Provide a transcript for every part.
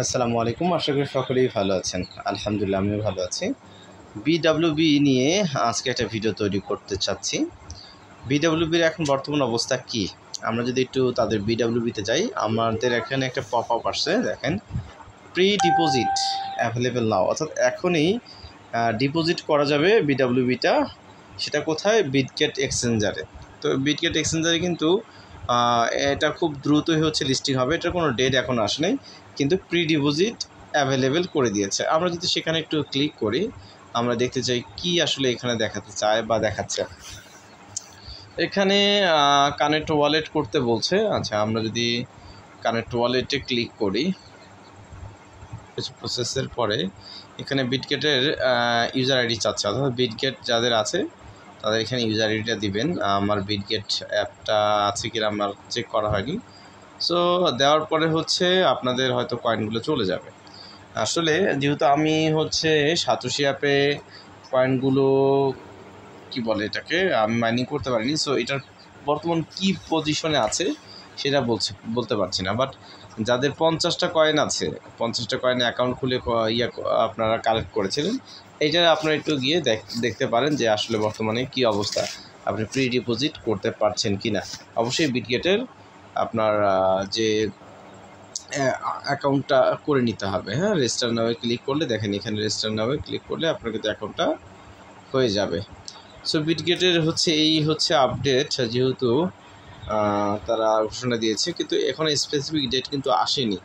আসসালামু আলাইকুম। আশা করি সকলেই ভালো আছেন। আলহামদুলিল্লাহ আমিও ভালো আছি। বিডব্লিউবি নিয়ে আজকে একটা ভিডিও তৈরি করতে চাচ্ছি। বিডব্লিউবির এখন বর্তমান অবস্থা কী? আমরা যদি একটু তাদের বিডব্লিউবিতে যাই, আমাদের এখানে একটা পপ আপ আসছে, দেখেন প্রি ডিপোজিট অ্যাভেলেবেল নাও, অর্থাৎ এখনই ডিপোজিট করা যাবে বিডব্লিউবিটা। সেটা কোথায়? বিটগেট এক্সচেঞ্জারে। তো বিটগেট এক্সচেঞ্জারে কিন্তু এটা খুব দ্রুতই হচ্ছে লিস্টিং হবে। এটার কোনো ডেট এখন আসে নাই, কিন্তু প্রি ডিপোজিট অ্যাভেলেবেল করে দিয়েছে। আমরা যদি সেখানে একটু ক্লিক করি, আমরা দেখতে চাই কি আসলে এখানে দেখাতে চায় বা দেখাচ্ছে। এখানে কানেক্ট ওয়ালেট করতে বলছে। আচ্ছা, আমরা যদি কানেক্ট ওয়ালেটে ক্লিক করি, কিছু প্রসেসের পরে এখানে বিটগেটের ইউজার আইডি চাচ্ছে, অর্থাৎ বিটগেট যাদের আছে তাদের এখানে ইউজার আইডিটা দিবেন। আমার বিটগেট অ্যাপটা আছে কিনা আমার চেক করা হয়নি। সো দেওয়ার পরে হচ্ছে আপনাদের হয়তো কয়েনগুলো চলে যাবে। আসলে যেহেতু আমি হচ্ছে সাতোশি অ্যাপে কয়েনগুলো কি বলে এটাকে আমি মাইনিং করতে পারিনি, সো এটার বর্তমান কি পজিশনে আছে সেটা বলতে পারছি না। বাট যাদের 50টা কয়েন আছে, 50টা কয়েনে অ্যাকাউন্ট খুলে আপনারা কালেক্ট করেছিলেন, এইটা আপনারা একটু গিয়ে দেখতে পারেন যে আসলে বর্তমানে কি অবস্থা, আপনি প্রি ডিপোজিট করতে পারছেন কি না। অবশ্যই বিটগেটের আপনার যে অ্যাকাউন্টটা করে নিতে হবে। হ্যাঁ, রেজিস্টার নাওয়ে ক্লিক করলে দেখেন, এখানে রেজিস্টার নাওয়ে ক্লিক করলে আপনার কিন্তু অ্যাকাউন্টটা হয়ে যাবে। সো বিটগেটের এই হচ্ছে আপডেট, যেহেতু তারা ঘোষণা দিয়েছে, কিন্তু এখন স্পেসিফিক ডেট কিন্তু আসেনি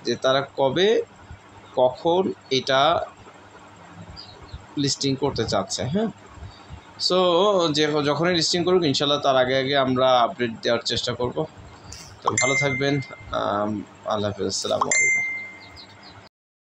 যে তারা কবে কখন এটা লিস্টিং করতে চাচ্ছে। হ্যাঁ, সো যখনই লিস্টিং করুক ইনশাল্লাহ তার আগে আগে আমরা আপডেট দেওয়ার চেষ্টা করব। তো ভালো থাকবেন। আল্লাহ হাফেজ, আসসালামু আলাইকুম।